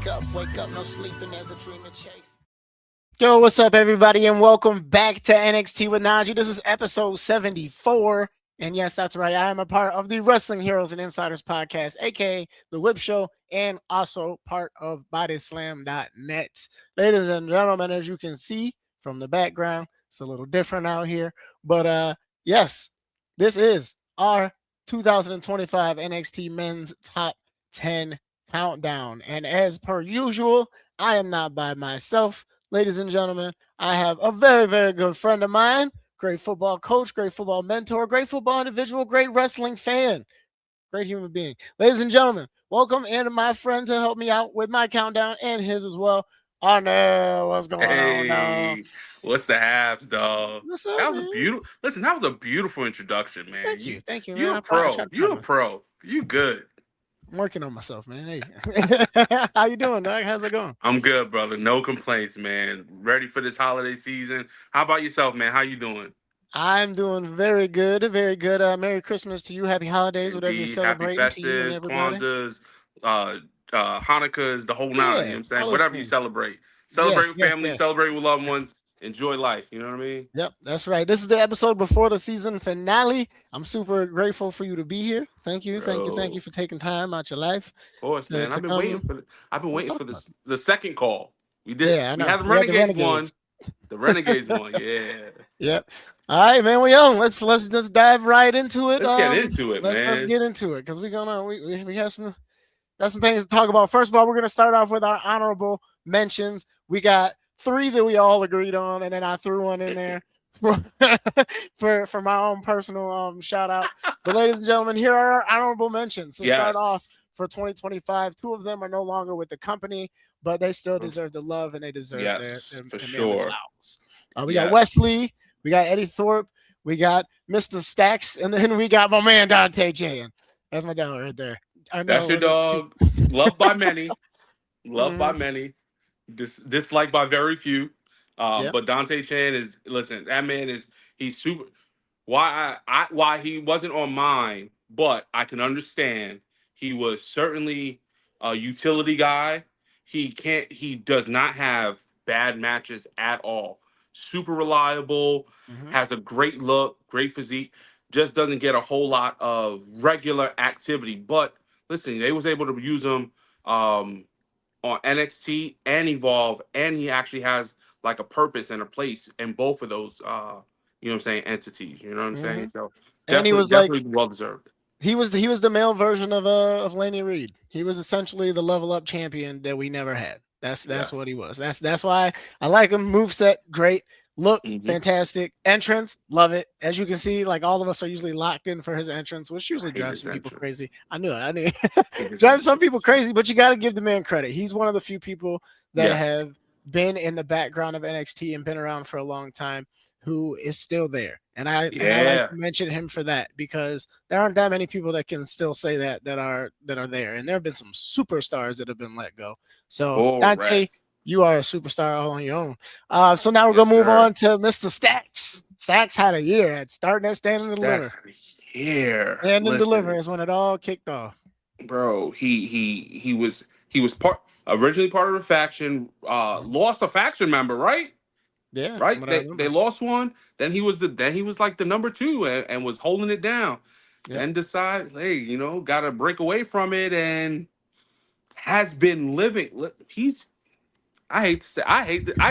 wake up, no sleeping, there's a dream to chase. Yo, what's up, everybody, and welcome back to NXT with NaJee. This is episode 74. And yes, that's right. I am a part of the Wrestling Heroes and Insiders podcast, aka The Whip Show, and also part of BodySlam.net. Ladies and gentlemen, as you can see from the background, it's a little different out here. But yes, this is our 2025 NXT Men's Top 10 Countdown. And as per usual, I am not by myself. Ladies and gentlemen, I have a very, very good friend of mine, great football coach, great football mentor, great football individual, great wrestling fan, great human being. Ladies and gentlemen, welcome in my friend to help me out with my countdown and his as well. Arnel, what's going on now? What's the haps, dog? What's up, That was man? a beautiful. Listen, that was a beautiful introduction, man. Thank you, You man. a I pro. try to You a promise. pro. You good. I'm working on myself, man. Hey, how you doing, dog? How's it going? I'm good, brother. No complaints, man. Ready for this holiday season. How about yourself, man? How you doing? I'm doing very good, very good. Merry Christmas to you. Happy holidays, whatever you're Indeed. Happy celebrating to you and Festivus, everybody. Kwanzaa's, Hanukkah's, the whole nine. You know Yeah, what I'm saying? all those Whatever you things. celebrate. Celebrate Yes, with yes, family, yes. celebrate with loved ones, enjoy life. You know what I mean? Yep, that's right. This is the episode before the season finale. I'm super grateful for you to be here. Thank you Bro. for taking time out your life Of course, to, man. to come I've been and waiting talk for about this this. the second call. Yeah, I We know. had the We had the Renegades Renegades. one. The Renegades one, yeah. Yep. All right, man. We on. Let's dive right into it. Let's get into it, Let's man. get into it because we have some things to talk about. First of all, we're gonna start off with our honorable mentions. We got three that we all agreed on, and then I threw one in there for for my own personal shout out. But ladies and gentlemen, here are our honorable mentions. To start off Yes, for 2025, two of them are no longer with the company, but they still deserve the love and they deserve yes, for their manly sure. flowers. We got Yes, Wesley, we got Eddie Thorpe, we got Mr. Stacks, and then we got my man Dante Jan. That's my dog right there. I that's know it your wasn't too. dog. Loved by many, loved by Mhm. many, disliked by very few. Yep. But Dante Chan is listen. That man is he's super. Why he wasn't on mine, but I can understand. He was certainly a utility guy. He does not have bad matches at all. Super reliable, Hmm. has a great look, great physique. Just doesn't get a whole lot of regular activity. But listen, they was able to use him on NXT and Evolve, and he actually has like a purpose and a place in both of those you know what I'm saying, entities. You know what I'm Hmm. saying? So And he was like definitely well deserved. he was the male version of Laney Reed. He was essentially the level up champion that we never had. That's what he Yes. was. That's why I like him. Moveset, great. Look, Mm-hmm. fantastic. Entrance, love it. As you can see, like all of us are usually locked in for his entrance, which I usually hate drives his some people entrance. crazy. I knew it. I knew I it. hate his Drives some people entrance. crazy, but you got to give the man credit. He's one of the few people that Yes. have been in the background of NXT and been around for a long time who is still there. And I like Yeah. to mention him for that because there aren't that many people that can still say that are there. And there have been some superstars that have been let go. So Dante, Correct. you are a superstar all on your own. So now we're Yes, gonna move sir. on to Mr. Stacks. Stacks had a year at starting at stand and Stacks deliver. out of here. Stand and deliver Listen, is when it all kicked off. bro, he was part originally part of the faction, Mhm. lost a faction member, right? Yeah, from Right? what I They remember. lost one. Then he was like the number two and was holding it down. Yep. Then decide, hey, gotta break away from it and has been living. He's I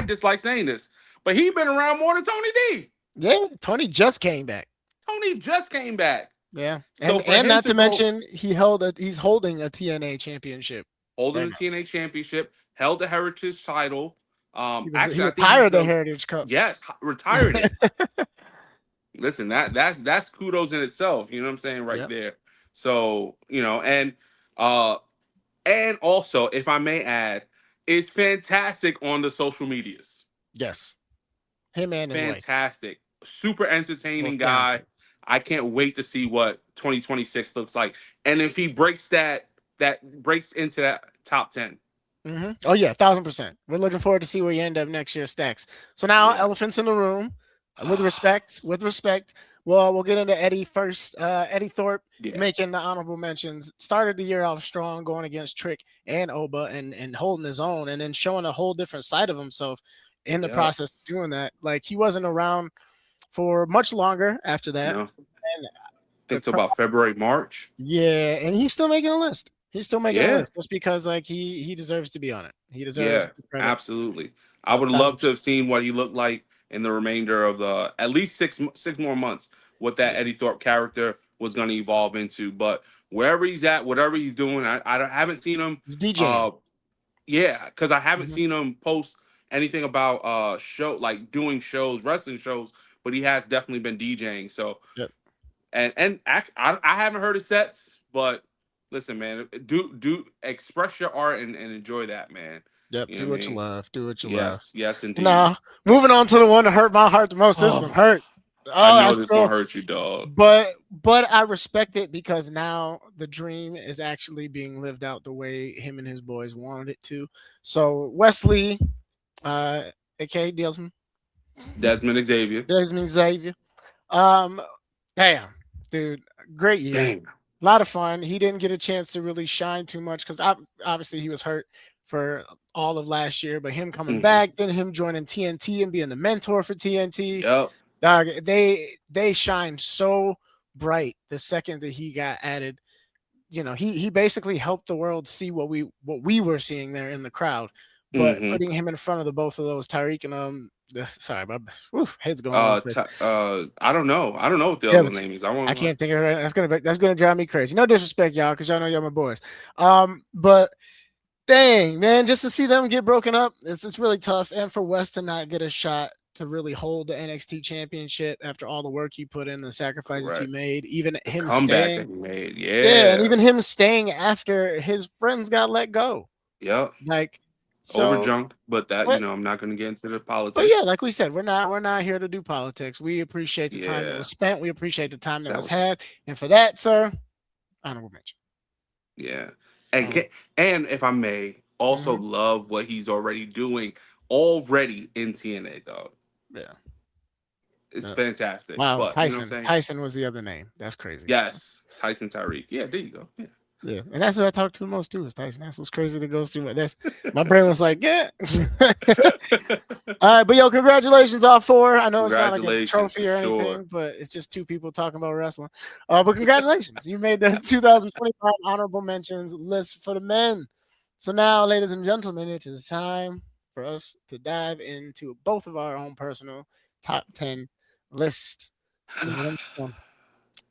dislike saying this, but he been around more than Tony D. Yeah, Tony just came back. Tony just came back. Yeah, So for and him not to to go mention he's holding a TNA championship holding right the now. TNA championship, held the Heritage title. He Actually, I think he's retired the the Heritage Cup. yes, retired it. Listen, that's kudos in itself. You know what I'm saying right Yep. there. So uh, and also, if I may add, is fantastic on the social medias. Yes. Him and his wife, Fantastic, super both entertaining guy. talented. I can't wait to see what 2026 looks like, and if he that breaks into that top 10. Oh yeah, 1,000%. We're looking forward to see where you end up next year, Stacks. So now, Yeah. elephants in the room. With respect. Well, we'll get into Eddie first. Eddie Thorpe Yeah. making the honorable mentions. Started the year off strong, going against Trick and Oba and holding his own, and then showing a whole different side of himself in the Yep. process of doing that. Like he wasn't around for much longer after that. No. And the Think till about February, March. yeah, and he's still making a list. He's still making a Yeah. list just because like he deserves to be on it. He Yeah. deserves the credit. Absolutely. I would love to 1,000%. have seen what he looked like in the remainder of the at least six more months. What that Yeah, Eddie Thorpe character was going to evolve into, but wherever he's at, whatever he's doing, haven't seen him. he's DJing. Uh, yeah, because I haven't Hmm. seen him post anything about show like doing shows, wrestling shows, but he has definitely been DJing. So Yep, I haven't heard his sets, but listen, man, do express your art and enjoy that, man. yep. You know Do what I what you mean? love. Do what you love. Yes, yes, So indeed. now, moving on to the one that hurt my heart the most. This one Oh, hurt. I Oh, I know this one still, hurt you, dog. but I respect it because now the dream is actually being lived out the way him and his boys wanted it to. So Wesley, uh, aka Desmond Xavier. Desmond Xavier, um, damn, dude, great year. Damn. A lot of fun. He didn't get a chance to really shine too much because obviously he was hurt for all of last year. But him coming Hmm. back, then him joining TNT and being the mentor for TNT, Yep. dog, they shined so bright the second that he got added. You know, he basically helped the world see what we were seeing there in the crowd. But Hmm. putting him in front of the both of those Tyreek and sorry, my head's going real quick. I don't know. I don't know what the Yeah, other but name is. I I want. can't think of it. That's gonna drive me crazy. No disrespect, y'all, because y'all know y'all my boys. But dang, man, just to see them get broken up, it's really tough. And for West to not get a shot to really hold the NXT championship after all the work he put in, the sacrifices he Correct. made, even The him comeback that staying. he made. Yeah, and Yeah. even him staying after his friends got let go. Yep. Like, so Overjunked, but that what I'm not going to get into the but yeah, politics. like we said, we're not here to do politics. We appreciate the time that Yeah, was spent. We appreciate the time that that was was had. And for that, sir, honorable mention. yeah, and Honorable. and if I may, also Hmm. love what he's already doing already in TNA. Dog, Yeah. it's Yeah. fantastic. Wow, But you know what I'm Tyson. saying? Tyson was the other name. That's crazy. Yes, Tyson Tyreek. Yeah, there you go. Yeah. Yeah, and that's what I talk to the most too is Tyson. That's what's crazy that goes through my. That's my brain was like, yeah. All right, but yo, congratulations, all four. I know it's not like a Congratulations for trophy or sure. anything, but it's just two people talking about wrestling. But congratulations, you made the 2025 honorable mentions list for the men. So now, ladies and gentlemen, it is time for us to dive into both of our own personal top 10 list. This is gonna be fun.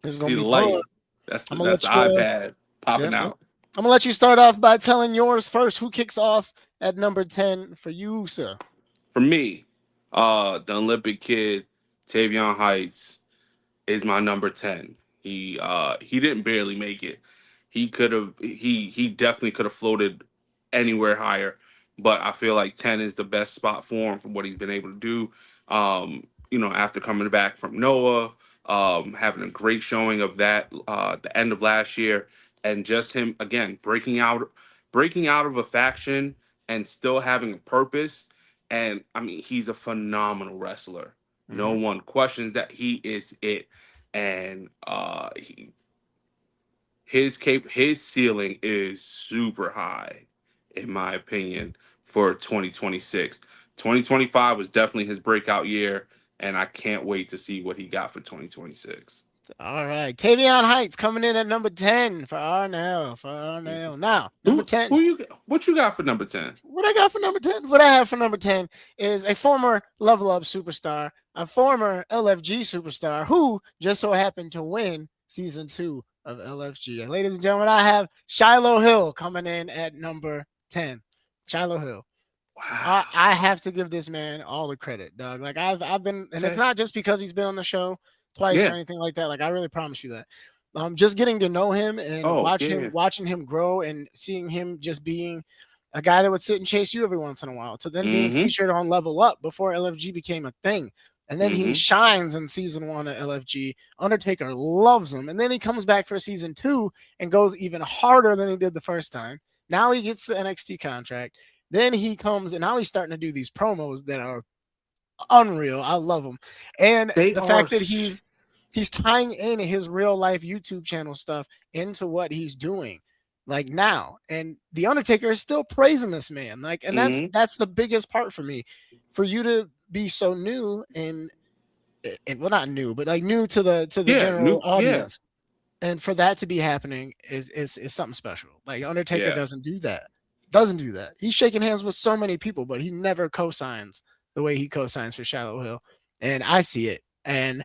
This is See gonna the be fun. light. I'm gonna That's the let you. iPad Yeah, popping I'm out. gonna let you start off by telling yours first. Who kicks off at number 10 for you, sir? For me, the Olympic kid, Tavion Heights, is my number 10. He didn't barely make it. He definitely could have floated anywhere higher, but I feel like 10 is the best spot for him for what he's been able to do. After coming back from Noah, having a great showing of that the end of last year, and just him again breaking out of a faction and still having a purpose. And I mean, he's a phenomenal wrestler. No Mm-hmm. one questions that he is it, and his ceiling is super high, in my opinion, for 2026. 2025 was definitely his breakout year, and I can't wait to see what he got for 2026. All right, Tavion Heights coming in at number 10 for Arnell. For Arnell. Now, number Who 10. who you what you got for number 10? What I got for number 10? What I have for number 10 is a former Level Up superstar, a former LFG superstar who just so happened to win season 2 of LFG. And ladies and gentlemen, I have Shiloh Hill coming in at number 10. Shiloh Hill. I Wow. have to give this man all the credit, dog. Like I've been, and it's Okay. not just because he's been on the show twice or Yeah. anything like that. Like I really promise you that. Just getting to know him and Oh yeah. watching him grow and seeing him just being a guy that would sit and chase you every once in a while, to then being Mm-hmm. featured on Level Up before LFG became a thing. And then he Mm-hmm. shines in season 1 of LFG. Undertaker loves him. And then he comes back for season 2 and goes even harder than he did the first time. Now he gets the NXT contract. Then he comes and now he's starting to do these promos that are unreal. I love him, and They the are. fact that he's tying in his real life YouTube channel stuff into what he's doing like now. And the Undertaker is still praising this man. Like, and Mm-hmm. that's the biggest part for me. For you to be so new and well not new, but like new to the Yeah, general new. Yeah, audience. And for that to be happening is something special. Like Undertaker yeah. doesn't do that. Doesn't do that. He's shaking hands with so many people, but he never co-signs the way he co-signs for Shallow Hill. And I see it. And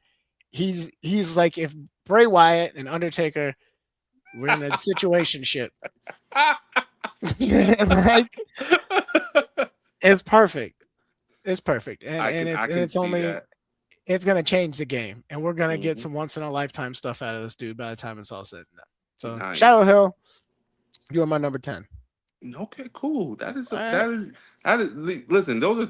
he's like if Bray Wyatt and Undertaker were in a situation ship. Like it's perfect. It's perfect. I And can it's see only that. it's gonna change the game. And we're gonna get Hmm. some once in a lifetime stuff out of this dude by the time it's all said and done. So Shallow Nice. Hill, you are my number 10. Okay, cool. That is All right. that is that is. Listen, those are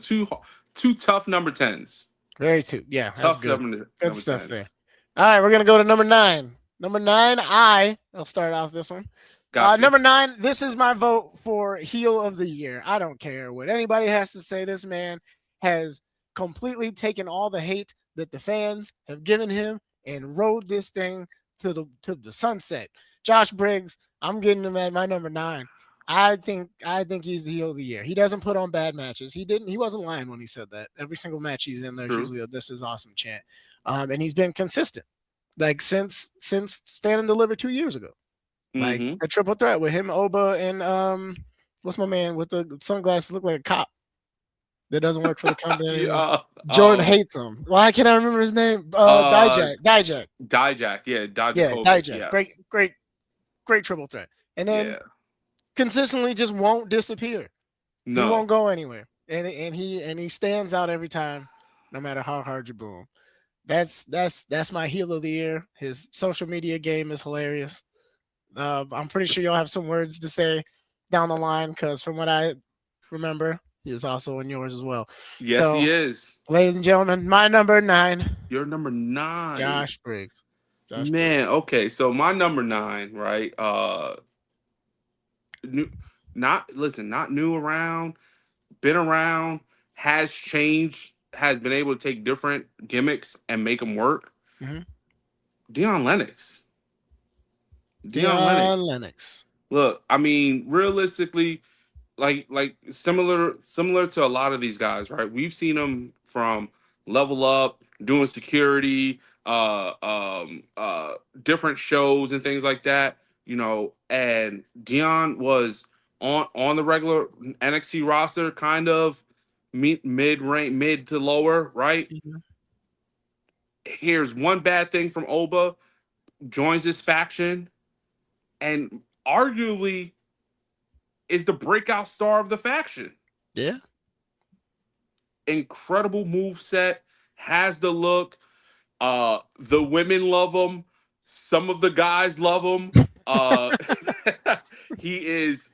two tough number tens. Very two. Yeah, that's Tough good. Good number stuff there. tens. All right, we're gonna go to number 9. Number 9, I'll start off this one. Got you. Number 9, this is my vote for heel of the year. I don't care what anybody has to say. This man has completely taken all the hate that the fans have given him and rode this thing to the sunset. Josh Briggs, I'm getting him at my number 9. I think he's the heel of the year. He doesn't put on bad matches. He wasn't lying when he said that. Every single match he's in, there's True. usually a "This is awesome" chant, and he's been consistent like since Stand and Deliver 2 years ago. Like Mm-hmm. a triple threat with him, Oba, and what's my man with the sunglasses look like a cop that doesn't work for the company anymore. Yeah. Jordan hates him. Why can't I remember his name? Uh. Dijak. Dijak. Yeah. Yeah, Dijakovic. Dijak. Great, Yes. great, great triple threat. And then Yeah. consistently just won't disappear. He won't No. go anywhere. And he stands out every time, no matter how hard you boo him. That's my heel of the year. His social media game is hilarious. I'm pretty sure you'll have some words to say down the line because from what I remember, he is also in yours as well. Yes, he So, is. ladies and gentlemen, my number 9, You're number 9. Josh Briggs. Josh Briggs. Man, okay. So my number 9, right? New, not listen, not new around, been around, has changed, has been able to take different gimmicks and make them work. Mm-hmm. Dion Lennox. Dion Dion Lennox. Lennox. Look, I mean, realistically, like similar to a lot of these guys, right? We've seen them from Level Up, doing security, different shows and things like that. And Dion was on the regular NXT roster, kind of mid range, mid to lower, right? Mhm. Here's one bad thing from Oba, joins this faction, and arguably is the breakout star of the faction. Yeah. Incredible move set, has the look. The women love him. Some of the guys love him. Uh, he is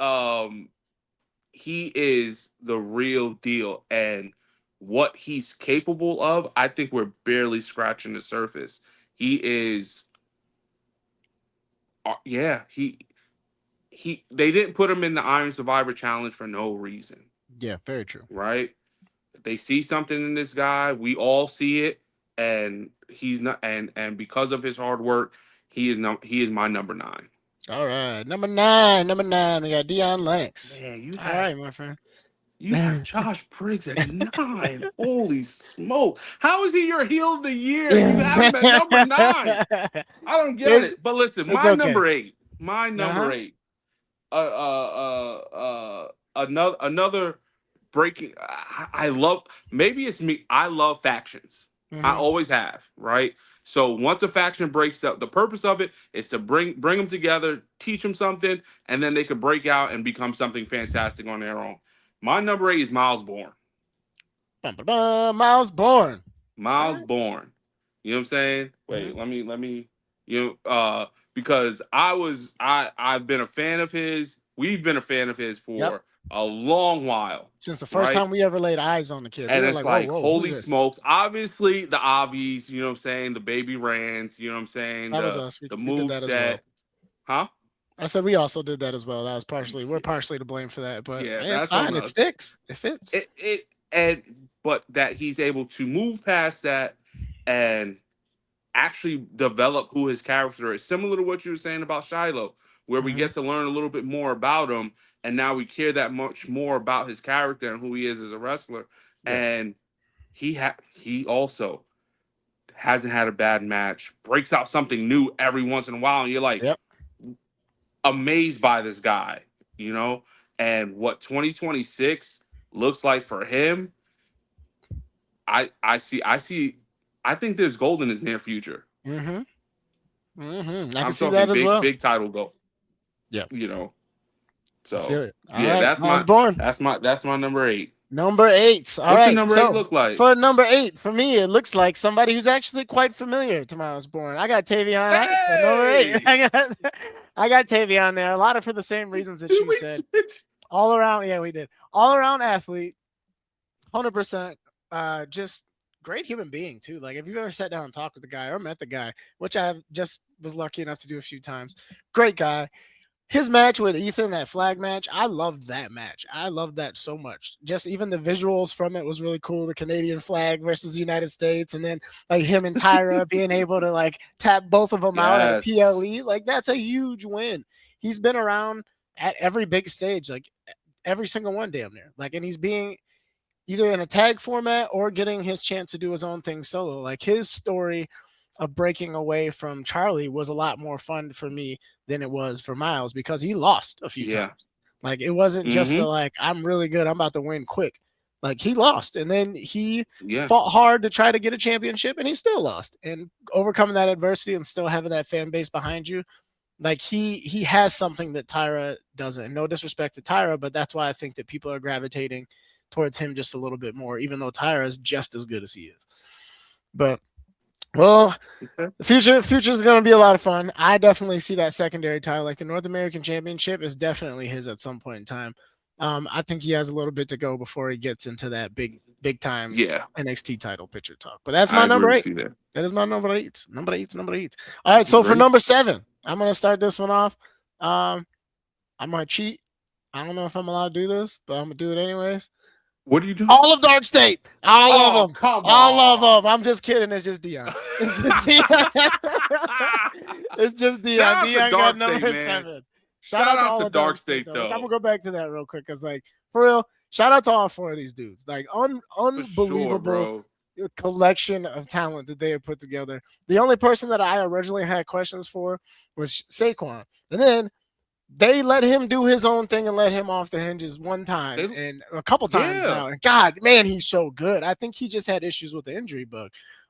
he is the real deal, and what he's capable of, I think we're barely scratching the surface. He is, yeah, he. They didn't put him in the Iron Survivor Challenge for no reason, Yeah, very true. right? They see something in this guy. We all see it, and he's not. And because of his hard work, he is my number 9. All right. Number 9. Number 9. We got Dion Lennox. Man, All right, my friend. you have Josh Briggs at 9. Holy smoke! How is he your heel of the year and you have him at number 9? I don't get it's it. But listen, it's okay. my number Uh-huh. 8, another breaking. I love. Maybe it's me. I love factions. I Mm-hmm. always have. Right. So once a faction breaks up, the purpose of it is to bring them together, teach them something, and then they could break out and become something fantastic on their own. My number 8 is Miles Bourne. Bum, bum, bum. Miles Bourne. All Miles right. Bourne. You know what I'm saying? Mm-hmm. Wait, let me because I've been a fan of his. We've been a fan of his Yep. for a long while, Since the first right? time we ever laid eyes on the kid, we And were it's like, "Whoa, like, whoa, who's holy this?" smokes. Obviously the obvies, you know what I'm saying, the baby Rands, you know what I'm saying, That was the us. the We did move that as well. set. Huh? I said we also did that as well. That was partially we're partially to blame for that, but Yeah, hey, it's that's on fine. It us. sticks. It fits. It and but that he's able to move past that and actually develop who his character is. Similar to what you were saying about Shiloh, where we Hmm. get to learn a little bit more about him, and now we care that much more about his character and who he is as a wrestler. Yeah. And he also hasn't had a bad match, breaks out something new every once in a while, and you're like Yep. amazed by this guy, you know? And what 2026 looks like for him, I see I think there's gold in his near future. Hmm. I can I'm see that talking as well. big title gold, Yep. you know. I So feel it. All yeah, right. Miles Born. that's my number 8. Number 8. All What's your right. number 8 So look like? for number 8, for me, it looks like somebody who's actually quite familiar to Miles Bourne. I got Tavion Heights at number 8. Hey, I got Tavion there. A lot of for the same reasons that did you we said. switch? All around, yeah, we did. All around athlete, 100%. Just great human being too. Like if you've ever sat down and talked with the guy or met the guy, which I just was lucky enough to do a few times, great guy. His match with Ethan, that flag match, I loved that match. I loved that so much. Just even the visuals from it was really cool. The Canadian flag versus the United States, and then like him and Tyra being able to like tap both of them out at a Yes. PLE, like that's a huge win. He's been around at every big stage, like every single one, damn near. Like, and he's being either in a tag format or getting his chance to do his own thing solo. Like his story of breaking away from Charlie was a lot more fun for me than it was for Miles because he lost a few Yeah. times. Like it wasn't just the Mm-hmm. like I'm really good, I'm about to win quick. Like he lost and then he Yeah. fought hard to try to get a championship and he still lost. And overcoming that adversity and still having that fan base behind you, like he has something that Tyra doesn't. No disrespect to Tyra, but that's why I think that people are gravitating towards him just a little bit more, even though Tyra is just as good as he is. But well, Okay. the future is going to be a lot of fun. I definitely see that secondary title, like the North American Championship, is definitely his at some point in time. I think he has a little bit to go before he gets into that big time Yeah. NXT title picture talk. But that's my I agree number with 8. you there. That is my number 8. Number 8. Number 8. All right, You so for ready? number 7, I'm gonna start this one off. Um, I'm gonna cheat. I don't know if I'm allowed to do this, but I'm gonna do it anyways. What are you doing? All of Dark State. All of Oh, them. come All of on. them. I'm just kidding. It's just Dion. It's just Dion. It's just Dion. Shout out to Dion got Dark State, number man. 7. Shout Shout out to out all to of Dark Dark State State though. Like I'm gonna though. go back to that real quick because like for real, shout out to all 4 of these dudes. Like For sure, unbelievable bro. collection of talent that they have put together. The only person that I originally had questions for was Saquon, and then they let him do his own thing and let him off the hinges one time They, and a couple times yeah. now. And God, man, he's so good. I think he just had issues with the injury bug,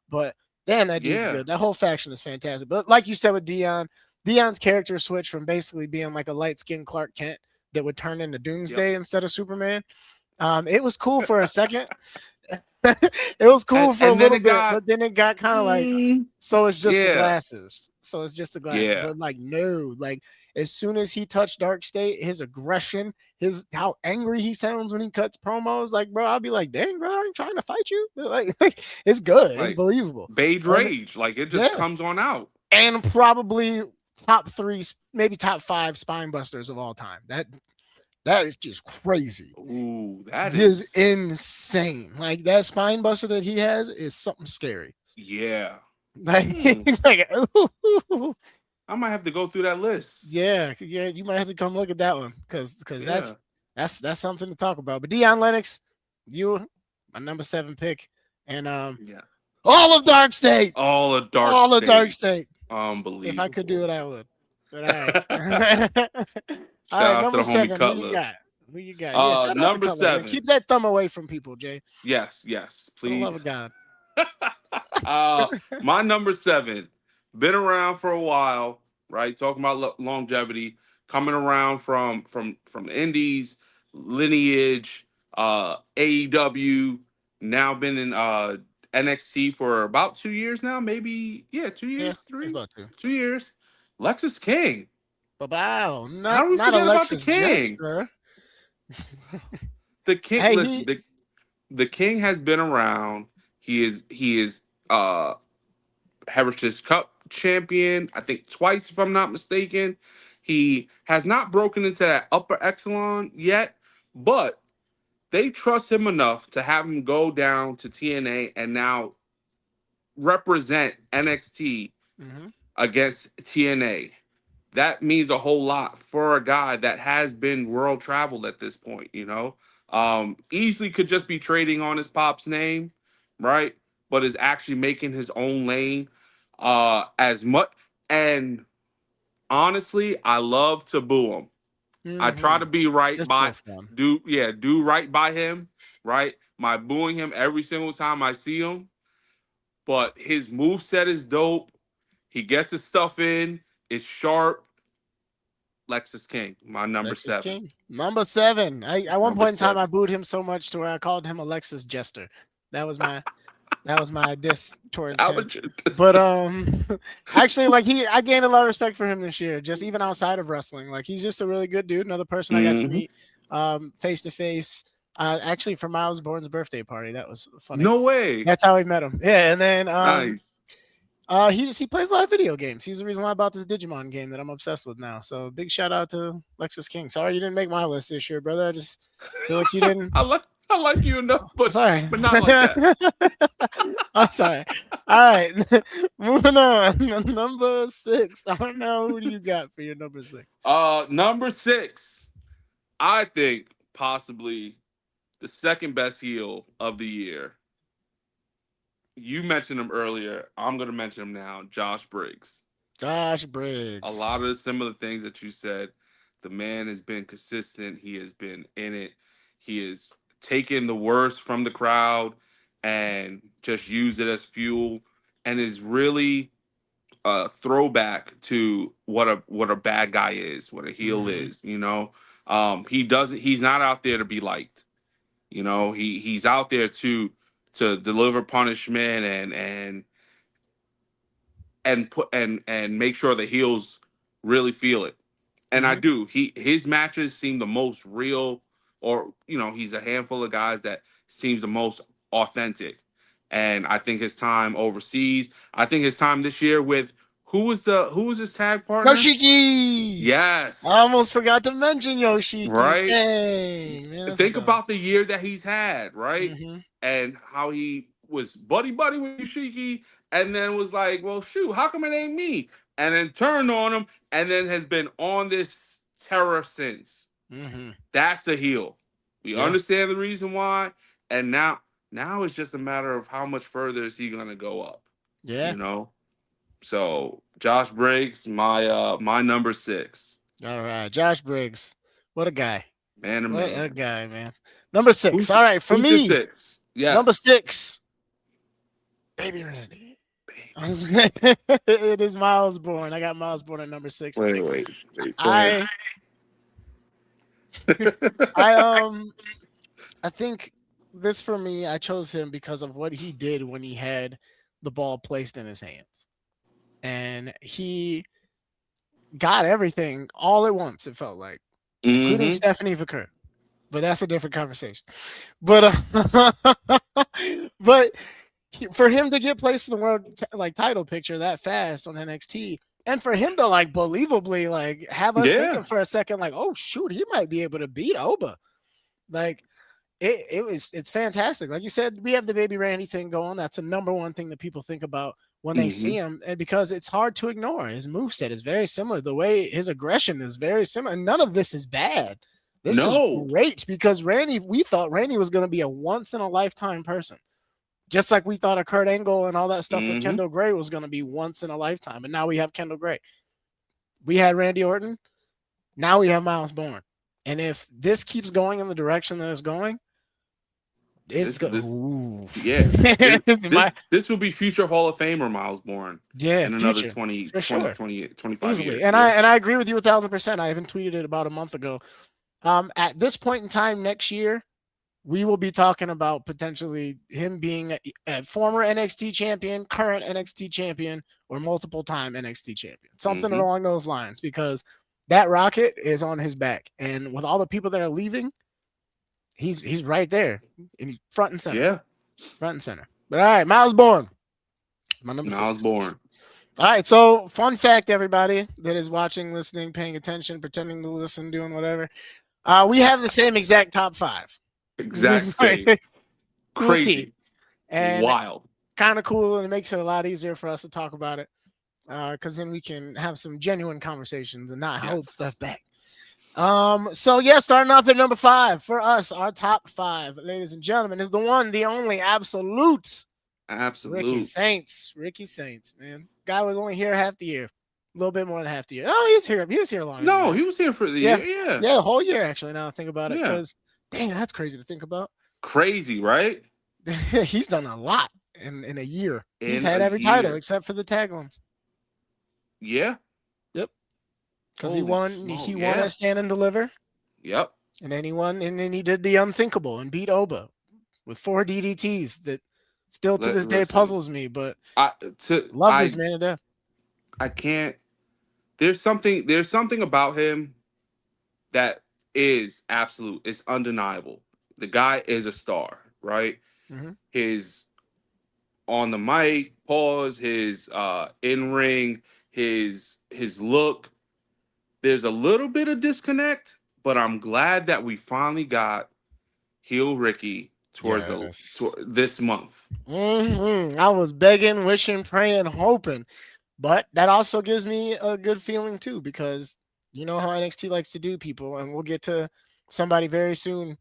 but damn, that dude's Yeah. good. That whole faction is fantastic. But like you said with Dion, Dion's character switch from basically being like a light skinned Clark Kent that would turn into Yep. Doomsday instead of Superman. It was cool for a second. It was cool for a And then little it bit, got but then it got kind of like, mm, so it's just the yeah. glasses. So it's just the glasses. Yeah. But like, no, like as soon as he touched Dark State, his aggression, his how angry he sounds when he cuts promos, like, bro, I'll be like, dang, bro, I ain't trying to fight you. But like it's good. It's Like believable. Beige And Rage. Like it just yeah, comes on out. and probably top 3, maybe top 5 spine busters of all time. That is just crazy. Ooh, that This is is insane. Like that spine buster that he has is something scary. yeah. Like, Hmm. like I might have to go through that list. yeah, you might have to come look at that one because Yeah. that's something to talk about. But Dion Lennox, you my number 7 pick, and Yeah. all of Dark State, All a dark all of Dark state. State. If I could do Unbelievable. it, I would. But all right, all Shout right, out to number the homie 7. Who you Cutler. got? Who you got? Yeah, shout out to Number Cutler and 7. keep that thumb away from people, Jay. Yes, For the please. love of God. uh, my number 7, been around for a while, right? Talking about longevity, coming around from the Indies, lineage, AEW. Now been in NXT for about 2 years now, maybe 2 years, It's three, about to. 2 years. Lexus King. But wow, How do we not forget about the Alexis King? Jester. The King. Hey, Listen, he the King has been around. He is uh Heritage Cup champion, I think twice, if I'm not mistaken. He has not broken into that upper echelon yet, but they trust him enough to have him go down to TNA and now represent NXT Mm-hmm. against TNA. That means a whole lot for a guy that has been world traveled at this point, you know. Easily could just be trading on his pop's name, right? But is actually making his own lane as much. And honestly, I love to boo him. I try Mm-hmm. to be right It's so by fun. do right by him, right? My booing him every single time I see him, but his move set is dope. He gets his stuff in. It's sharp. Lexus King, my number Alexis 7. King. Number 7. At one Number point in time I 7. booed him so much to where I called him Alexis Jester. That was my that was my diss towards How him. would you But actually like I gained a lot of respect for him this year, just even outside of wrestling. Like he's just a really good dude, another person I got to hmm meet face to face. Actually for Miles Bourne's birthday party. That was funny. No way. That's how we met him. Yeah, and then Nice. he plays a lot of video games. He's the reason why I bought this Digimon game that I'm obsessed with now. So big shout out to Lexus King. Sorry you didn't make my list this year, brother. I just feel like you didn't. I like you enough, I'm sorry. but not like that. I'm sorry. All right, moving on. Number 6. I don't know who do you got for your number 6. Number 6, I think possibly the second best heel of the year. You mentioned him earlier. I'm gonna mention him now. Josh Briggs. Josh A Briggs. lot of the similar things that you said. The man has been consistent. He has been in it. He has taken the worst from the crowd and just used it as fuel, and is really a throwback to what a bad guy is, what a heel Mm-hmm. is. You know, he doesn't. He's not out there to be liked. You know, he's out there to deliver punishment and put and make sure the heels really feel it. And I Mm-hmm. do. His matches seem the most real, or he's a handful of guys that seems the most authentic. And I think his time overseas, I think his time this year with who was his tag partner? Yoshiki. I Yes, almost forgot to mention Yoshiki. right. Dang, man, that's a Think bummer. about the year that he's had, right? Mm-hmm. And how he was buddy with Yushiki, and then was like, well, shoot, how come it ain't me? And then turned on him, and then has been on this terror since. Mm-hmm. That's a heel. We Yeah. understand the reason why, and now it's just a matter of how much further is he gonna go up, Yeah. you know? So Josh Briggs, my number 6. All right. Josh Briggs. What a guy. Man to What a man. guy, man. Number 6. Who's All right. For who's your me, 6? number Yes. 6, Baby Randy. It is Miles Bourne. I got Miles Bourne at number 6. Wait for him. I I I think this for me, I chose him because of what he did when he had the ball placed in his hands. And he got everything all at once, it felt like, including Mm-hmm. Stephanie Vaquer. But that's a different conversation. But but for him to get placed in the world title picture that fast on NXT, and for him to like believably like have us Yeah. thinking for a second like, oh shoot, he might be able to beat Oba. Like it's fantastic. Like you said, we have the Baby Randy thing going. That's the number one thing that people think about when they see Mm-hmm. him, and because it's hard to ignore. His moveset is very similar. The way his aggression is very similar. None of this is bad. This is No. great because we thought Randy was going to be a once in a lifetime person. Just like we thought a Kurt Angle and all that stuff with Mm-hmm. Kendall Gray was going to be once in a lifetime. And now we have Kendall Gray. We had Randy Orton. Now we have Miles Bourne. And if this keeps going in the direction that it's going, it's good. Yeah. This, My this will be future Hall of Famer Miles Bourne yeah, in another future 20, for 20, sure, 20, 25 easily. years. And Yeah. I agree with you 1,000%. I even tweeted it about a month ago. At this point in time next year, we will be talking about potentially him being a former NXT champion, current NXT champion, or multiple time NXT champion, something Mm-hmm. along those lines, because that rocket is on his back, and with all the people that are leaving, he's right there, and he's front and center, Yeah. front and center. But all right, Miles Bourne, my number Miles 6. Bourne. All right, so fun fact, everybody that is watching, listening, paying attention, pretending to listen, doing whatever, we have the same exact top 5. Exact same. Cool T. Crazy. And Wild. kind of cool, and it makes it a lot easier for us to talk about it. Because then we can have some genuine conversations and not hold stuff Yes. back. So yeah, starting off at number 5 for us, our top 5, ladies and gentlemen, is the one, the only absolute Ricky Absolute. Saints. Ricky Saints, man. Guy was only here half the year. A little bit more than half the year. Oh, he's here. He was here longer than No, that. he was here for the Yeah. year. Yeah. Yeah, the whole year actually, now I think about it. Yeah. Because dang, that's crazy to think about. Crazy, right? He's done a lot in a year. He's In had a every title year. except for the tag ones. Yeah. Yep. Because Holy he smoke. won Yeah. at Stand and Deliver. Yep. And then he won, and then he did the unthinkable and beat Oba with 4 DDTs that still to this day Listen. puzzles me, but I to love this man to death. I can't there's something about him that is absolute. It's undeniable. The guy is a star, right? Mm-hmm. His on the mic, pause, his in ring, his look. There's a little bit of disconnect, but I'm glad that we finally got heel Ricky towards Yes. this month. I was begging, wishing, praying, hoping. But that also gives me a good feeling too, because you know how NXT likes to do people, and we'll get to somebody very soon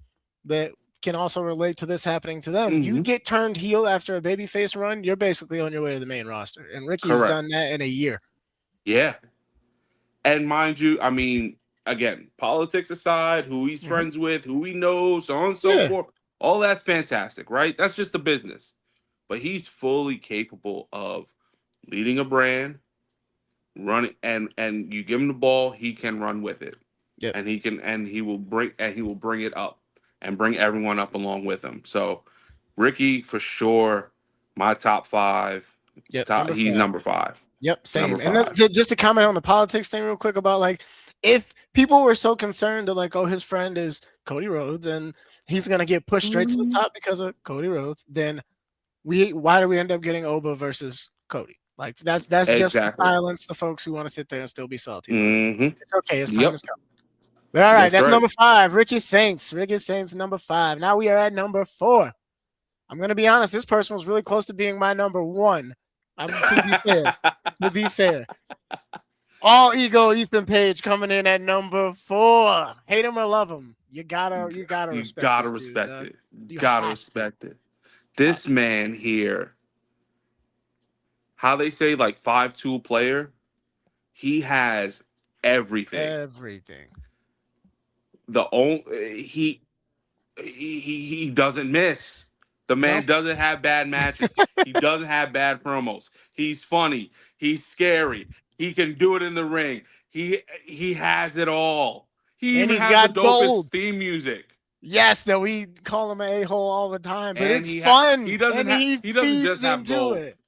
that can also relate to this happening to them. You Mm-hmm. get turned heel after a babyface run, you're basically on your way to the main roster. And Ricky's Correct. done that in a year. Yeah. And mind you, I mean, again, politics aside, who he's Mm-hmm. friends with, who he knows, so on and so Yeah. forth, all that's fantastic, right? That's just the business. But he's fully capable of leading a brand, running, and you give him the ball, he can run with it. Yep. And he will bring it up and bring everyone up along with him. So Ricky for sure, my top five. Yep. Number He's 5. number five. Yep, Number same. And then five. just to comment on the politics thing real quick about like if people were so concerned that like, oh, his friend is Cody Rhodes and he's gonna get pushed straight to the top because of Cody Rhodes, then why do we end up getting Oba versus Cody? Like that's just to Exactly. silence the folks who want to sit there and still be salty about it. Hmm. It's okay, his time Yep. has come. But all right, That's that's right. number 5. Ricky Saints. Ricky Saints, number 5. Now we are at number 4. I'm gonna be honest, this person was really close to being my number 1. To be fair. To be fair. All ego Ethan Page coming in at number 4. Hate him or love him. You gotta You respect gotta this dude, respect dog. it. You Gotta have to. respect it. This man here, how they say like 5'2" player, he has everything. Everything. The only he doesn't miss. The No, man doesn't have bad matches. He doesn't have bad promos. He's funny. He's scary. He can do it in the ring. He has it all. He and even he's has the got dopest gold. theme music. Yes, that we call him a hole all the time, but And it's fun, and he he doesn't just feeds have into gold. it.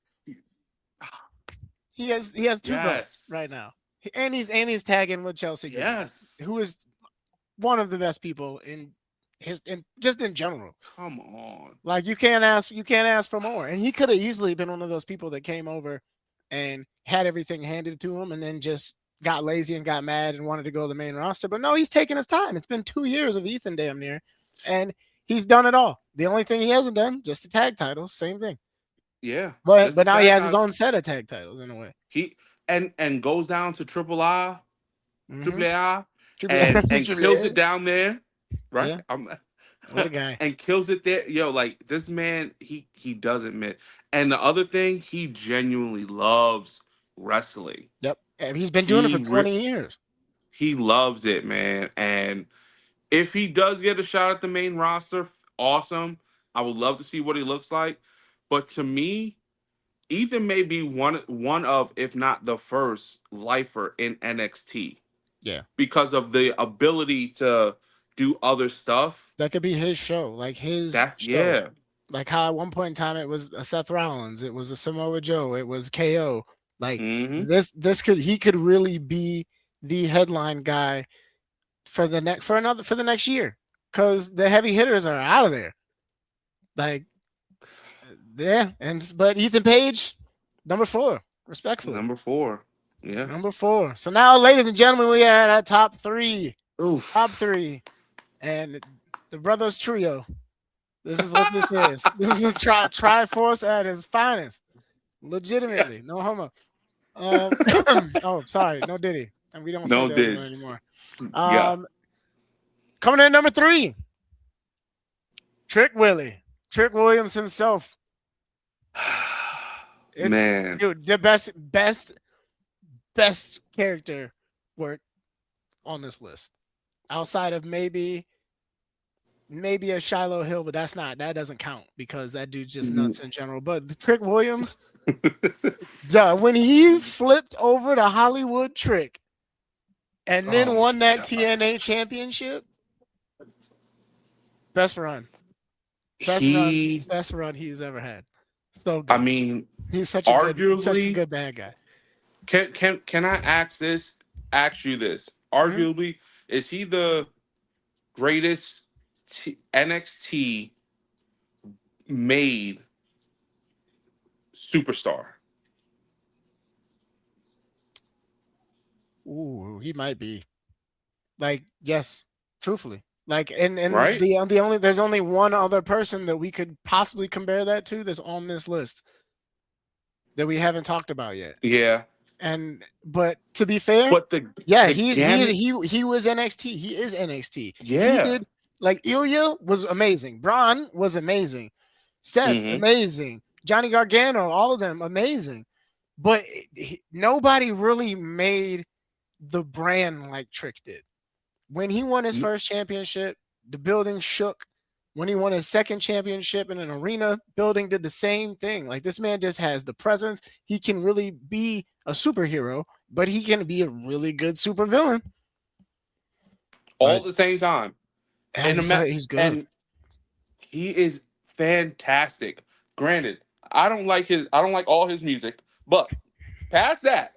He has 2 belts right Yes. now, and he's tagging with Chelsea Green, Yes. who is one of the best people in just in general. Come on. Like you can't ask for more. And he could have easily been one of those people that came over and had everything handed to him and then just got lazy and got mad and wanted to go to the main roster. But no, he's taking his time. It's been 2 years of Ethan damn near, and he's done it all. The only thing he hasn't done, just the tag titles, same thing. Yeah. But Just the now he tag has his out. own set of tag titles in a way. He and goes down to Mm-hmm. Triple A, and Triple kills it A. down there, right? Yeah, what a guy. And kills it there. Yo, like this man, he doesn't miss. And the other thing, he genuinely loves wrestling. Yep. And he's been doing it for He re- 20 years. he loves it, man. And if he does get a shot at the main roster, awesome. I would love to see what he looks like. But to me, Ethan may be one of, if not the first lifer in NXT Yeah. because of the ability to do other stuff. That could be his show, like his That's show. yeah. Like how at one point in time it was a Seth Rollins, it was a Samoa Joe, it was KO. Like Hmm. he could really be the headline guy for the next year, because the heavy hitters are out of there. Like yeah, but Ethan Page, number 4, respectfully, Number four. Yeah. number 4. So now, ladies and gentlemen, we are at our top 3, Oof. and The Brothers Trio. This is what this is. This is a Triforce at its finest. Yeah. Legitimately, no homo. Oh, sorry, no Diddy, and we don't say No, the other one this. anymore. Yeah. Um, coming in number 3, Trick Willie, Trick Williams himself. It's Man. dude, the best character work on this list, outside of maybe a Shiloh Hill, but that doesn't count because that dude's just nuts in general. But the Trick Williams, when he flipped over the Hollywood Trick and then Oh won that my TNA gosh. championship, best run, best run, He, best run he's ever had. So I good. mean, He's such a arguably, good bad guy. can I ask you this? Mhm. Arguably, is he the greatest NXT made superstar? Ooh, he might be. Like, yes, truthfully. Like, and Right? the only there's only one other person that we could possibly compare that to that's on this list that we haven't talked about yet. Yeah. And but to be fair, But the yeah, the gamut, he was NXT. He is NXT. He yeah. did like Ilya was amazing. Braun was amazing. Seth Hmm. amazing. Johnny Gargano, all of them amazing. But nobody really made the brand like Trick did. When he won his first championship, the building shook. When he won his second championship in an arena, building did the same thing. Like this man just has the presence. He can really be a superhero, but he can be a really good supervillain. All But at the same time. yeah, And he's good. and he is fantastic. Granted, I don't like all his music, but past that,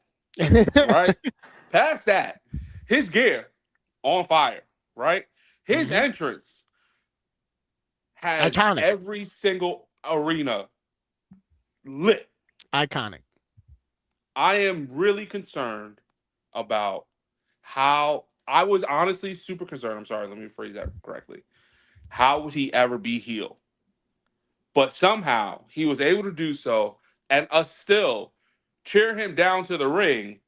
right? Past that, his gear on fire, right? His Mhm. entrance has Iconic, every single arena lit. iconic. I am really concerned about how I was honestly super concerned. I'm sorry, let me phrase that correctly. How would he ever be healed? But somehow he was able to do so and us still cheer him down to the ring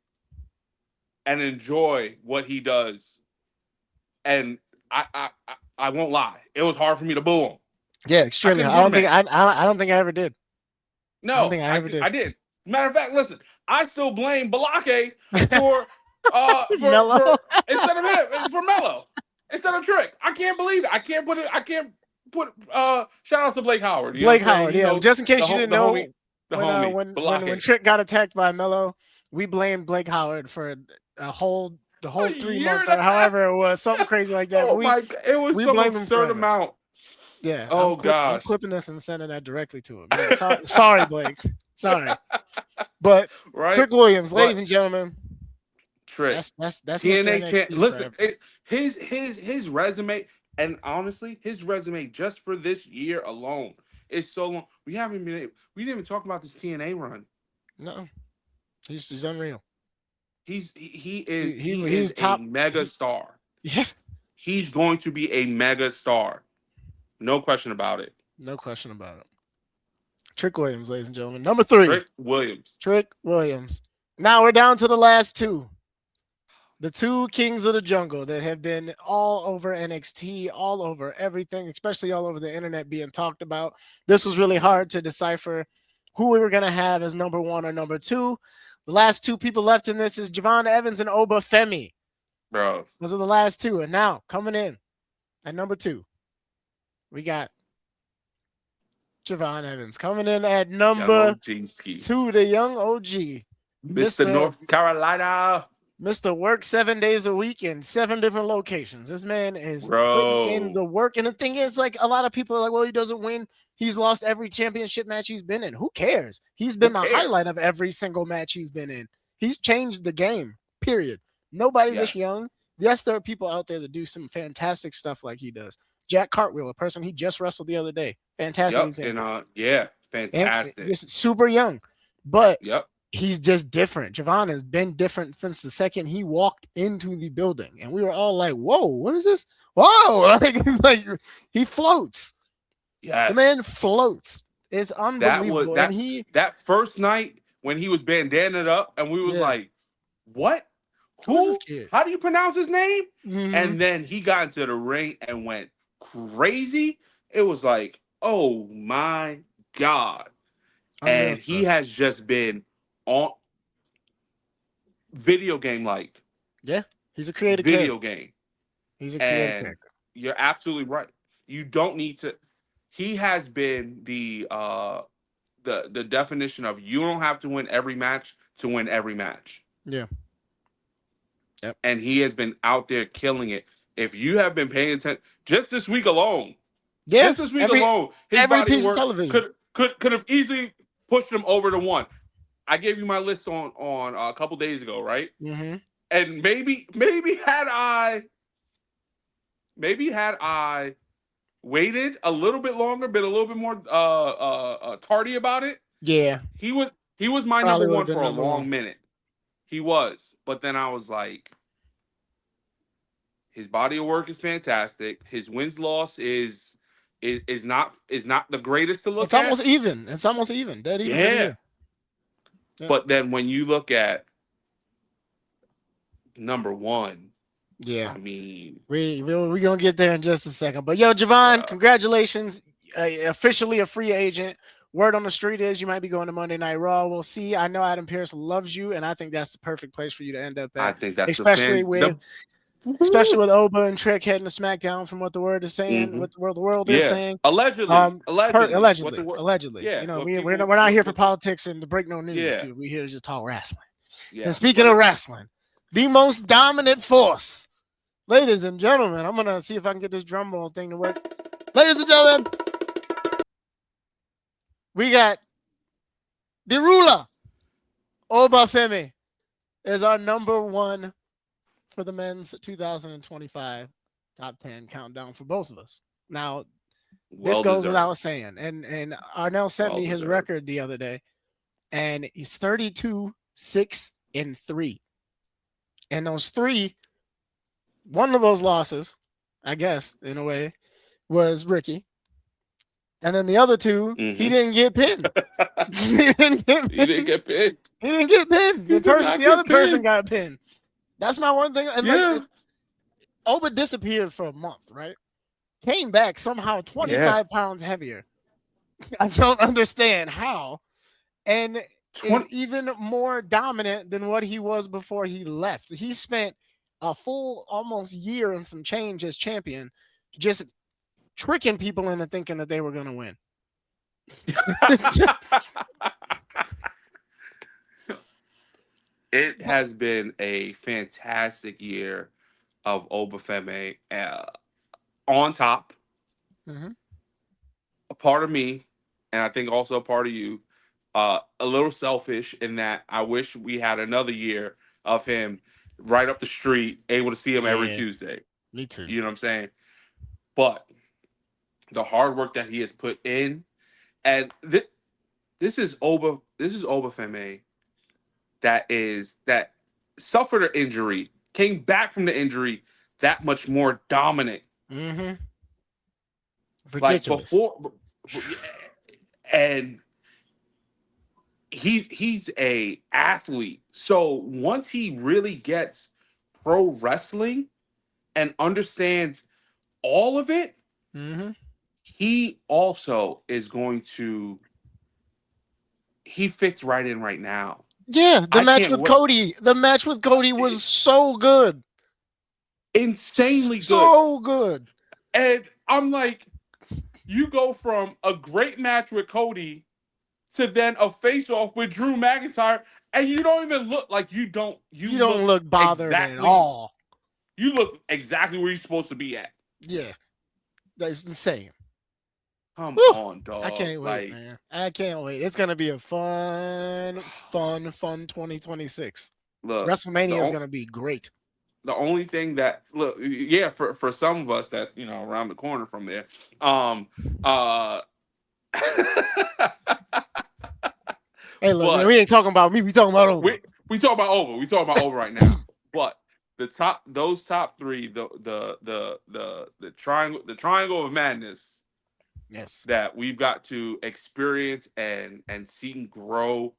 and enjoy what he does. And I won't lie, it was hard for me to boo him. Yeah, I extremely. couldn't boo the man. I don't think I ever did. I don't No, think I ever did. I didn't. Matter of fact, listen, I still blame Balake for Mellow. instead of him for Mello instead of Trick. I can't believe it. I can't put it. I can't put shout outs to Blake Howard. You know what Blake I'm saying? Howard, He yeah. knows Just in case you didn't the know, homie the homie when Balake. Trick got attacked by Mello, we blamed Blake Howard for the A whole three year months and or a half. however it was, something crazy like that. But Oh my god, it was we some blame him absurd forever. amount. Yeah, Oh I'm gosh. clipping this and sending that directly to him. Yeah, sorry, Blake. Sorry, but Right? Trick Williams, ladies But and gentlemen, Trick, that's Mr. TNA champ. NXT Listen, forever. his resume, and honestly, his resume just for this year alone is so long. We didn't even talk about this TNA run. No, he's unreal. He He's is a top. mega star. Yeah, He's going to be a mega star. No question about it. no question about it. Trick Williams, ladies and gentlemen, number 3. Trick Williams. Trick Williams. Now we're down to the last two. The two kings of the jungle that have been all over NXT, all over everything, especially all over the internet being talked about. This was really hard to decipher who we were going to have as number 1 or number 2. The last two people left in this is Javon Evans and Oba Femi. Bro. Those are the last two. And now coming in at number 2, we got Javon Evans coming in at Young number OG Ski. 2, the young OG, Mr. Mr. North Carolina. Mr. Work 7 days a week in 7 different locations. This man is putting in Bro. the work. And the thing is, like, a lot of people are like, well, he doesn't win. He's lost every championship match he's been in. Who cares? He's Who been the highlight cares? of every single match he's been in. He's changed the game, period. Nobody this Yes. young. Yes, there are people out there that do some fantastic stuff like he does. Jack Cartwheel, a person he just wrestled the other day. Fantastic Yep. And example. yeah, And fantastic. just super young. But Yep. he's just different. Javon has been different since the second he walked into the building, and we were all like, "Whoa, what is this? Whoa!" Like he floats. The man Yes. floats. It's That was unbelievable, and that he, that first night when he was bandanaed up and we was yeah, like, what? who is this Who? kid? How do you pronounce his name? Mm-hmm. And then he got into the ring and went crazy. It was like, oh my God. Unreal And he stuff. has just been on video game like Yeah, he's a creative video character. game. He's a creative And character. you're absolutely right. You don't need to. He has been the definition of you don't have to win every match to win every match. Yeah. Yep. And he has been out there killing it. If you have been paying attention, just this week alone, Yeah. just this week alone, his Every body of piece of work television. could have easily pushed him over to one. I gave you my list on a couple days ago, right? Mm-hmm. And maybe had I waited a little bit longer, been a little bit more tardy about it, Yeah. he was he was my number Probably would one have been for a number one. long minute. He was, but then I was like, his body of work is fantastic. His wins loss is not the greatest to It's look almost at. even. It's almost even. Dead even for the Yeah, year. Yeah. but then when you look at number one, Yeah. I mean, We're gonna get there in just a second. But yo, Javon, uh, congratulations. Officially a free agent. Word on the street is you might be going to Monday Night Raw. We'll see. I know Adam Pearce loves you, and I think that's the perfect place for you to end up I at, think that's the especially fan. with The especially with Oba and Trick heading to SmackDown from what the word is saying, mm-hmm. what the world is Yeah, saying. what the Allegedly, word? allegedly. Yeah, You know, what we're people not here for what the politics and to break no news. yeah We here to just talk wrestling. And yes speaking what of it wrestling, the most dominant force, ladies and gentlemen, I'm gonna see if I can get this drum roll thing to work. Ladies and gentlemen, we got the ruler, Obafemi, is our number one for the men's 2025 top 10 countdown for both of us. Now, this well goes without deserved, saying. And Arnel sent well me his deserved. record the other day, and he's 32, 6, and 3. And those three, one of those losses, I guess, in a way, was Ricky. And then the other two, he Mm-hmm. didn't get pinned. he didn't get You didn't pinned. get pinned. He didn't get pinned. You did not The other get person pinned. got pinned. That's my one thing. And like, Yeah, Oba disappeared for a month, right? Came back somehow yeah. 25 pounds heavier. I don't understand how. And is 20. even more dominant than what he was before he left. He spent a full almost year and some change as champion, just tricking people into thinking that they were going to win. It has been a fantastic year of Obafemi. On top, Mm-hmm. a part of me, and I think also a part of you, a little selfish in that I wish we had another year of him right up the street, able to see him every Yeah, Tuesday. me too. You know what I'm saying? But the hard work that he has put in, and this is Obafemi that suffered an injury, came back from the injury that much more dominant. Mm-hmm. Like Ridiculous. before, and he's a athlete. So once he really gets pro wrestling and understands all of it, Mm-hmm. he also is going to he fits right in right now. Yeah, the I match can't with wait. Cody. The match with Cody was so good. Insanely good. So good. And I'm like, you go from a great match with Cody to then a face off with Drew McIntyre, and you don't even look like you You don't look look bothered at exactly all. you look exactly where you're supposed to be at. Yeah, that's insane. Come Whew. on, I dog. can't wait, Like, man. I can't wait. It's gonna be a fun 2026. look, the WrestleMania is gonna be great. the only thing that look, yeah, for some of us that around the corner from there, um, uh, Hey, look, man, we ain't talking about me. We talking about over. We talking about over. We talking about over right now. But those top three, the triangle of madness. Yes. That we've got to experience and see and grow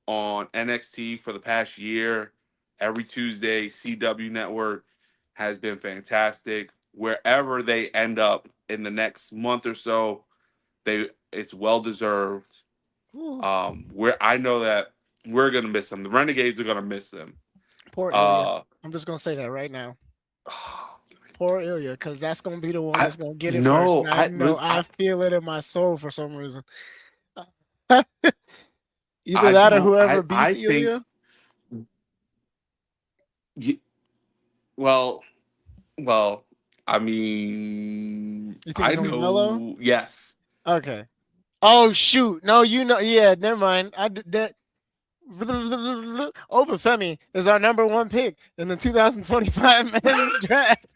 on NXT for the past year. Every Tuesday, CW Network has been fantastic. Wherever they end up in the next month or so, it's well deserved. Where I know that we're gonna miss them. The Renegades are gonna miss them. Poor Ilya. I'm just gonna say that right now. Poor Ilya, because that's gonna be the one that's gonna get it first. And I feel it in my soul for some reason. Either that or whoever beats Ilya. Well, I mean, you think it's gonna be Mello? Yes. Okay. Oh shoot! No, yeah. Never mind. Obafemi is our number one pick in the 2025 men's draft.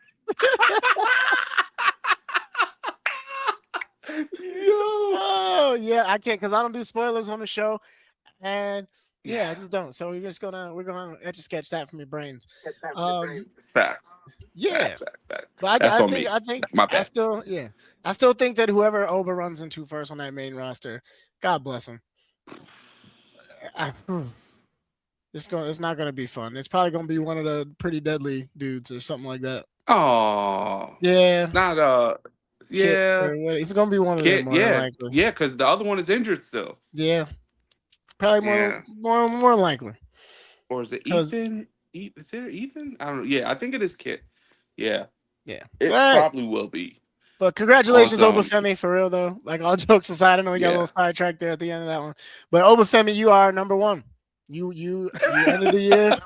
Oh yeah, I can't because I don't do spoilers on the show, and yeah, I just don't. So we're gonna etch a sketch that from your brains. Facts. Yeah, facts. But I think I still think that whoever Oba runs into first on that main roster, God bless him. It's not gonna be fun. It's probably gonna be one of the pretty deadly dudes or something like that. Oh yeah, not yeah. It's gonna be one of them more likely. Yeah, because the other one is injured still. Yeah, probably more likely. Or is it Ethan? Is there Ethan? I don't know. Yeah, I think it is Kit. Yeah. Yeah. It probably will be. But congratulations, Obafemi, for real though. Like all jokes aside, I know we got a little sidetracked there at the end of that one. But Obafemi, you are number one. You ended the year.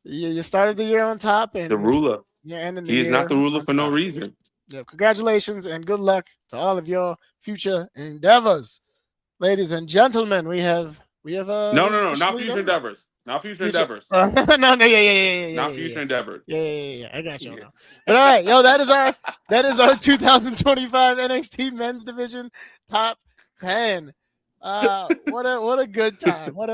You started the year on top, and the ruler. You're ending the year. He is not the ruler for no reason. Yeah. Congratulations and good luck to all of your future endeavors, ladies and gentlemen. We have no, not future endeavors. Not future endeavors. Yeah. Not future endeavors. Yeah. I got you. Yeah. But all right, yo, that is our 2025 NXT Men's Division top 10. What a good time. What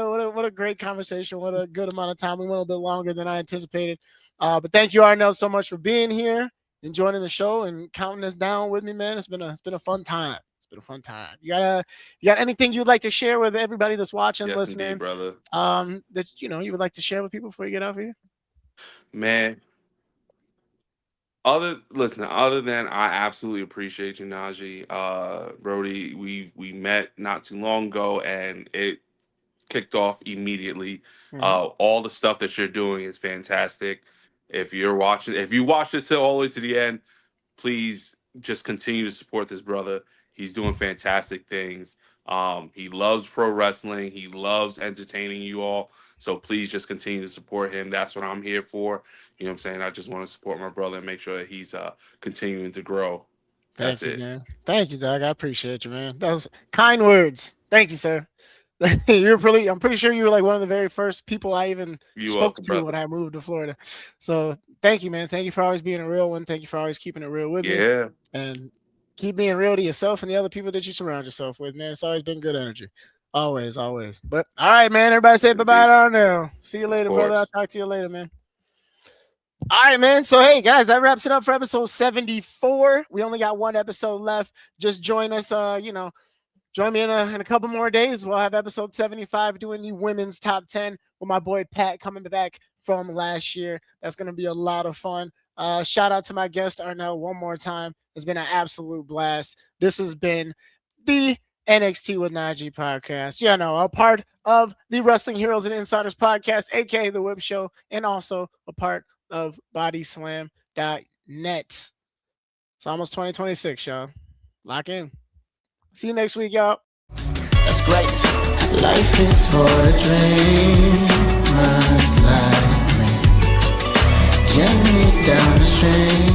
a great conversation. What a good amount of time. We went a little bit longer than I anticipated. But thank you, Arnel, so much for being here and joining the show and counting us down with me, man. It's been a fun time. It's been a fun time. You got anything you'd like to share with everybody that's watching, listening, indeed, brother? That you would like to share with people before you get out of here? Man. Other than I absolutely appreciate you, NaJee. Brody, we met not too long ago and it kicked off immediately. All the stuff that you're doing is fantastic. If you watch this till all the way to the end, please just continue to support this brother. He's doing fantastic things. He loves pro wrestling. He loves entertaining you all. So please just continue to support him. That's what I'm here for. You know what I'm saying? I just want to support my brother and make sure that he's continuing to grow. Thank you, man. Thank you, Doug. I appreciate you, man. That was kind words. Thank you, sir. I'm pretty sure you were like one of the very first people I even spoke to when I moved to Florida. So thank you, man. Thank you for always being a real one. Thank you for always keeping it real with me. And keep being real to yourself and the other people that you surround yourself with, man. It's always been good energy. Always. But all right, man. Everybody say bye-bye to Arnel. See you later, brother. I'll talk to you later, man. All right, man. So, hey, guys, that wraps it up for episode 74. We only got one episode left. Just join us, join me in a couple more days. We'll have episode 75 doing the women's top 10 with my boy Pat coming back from last year. That's going to be a lot of fun. Shout out to my guest, Arnel, one more time. It's been an absolute blast. This has been the NXT with NaJee podcast. A part of the Wrestling Heroes and Insiders podcast, aka The Whip Show, and also a part of bodyslam.net. It's almost 2026, y'all. Lock in. See you next week, y'all. That's great. Life is for a dream, like me. Journey down the stream.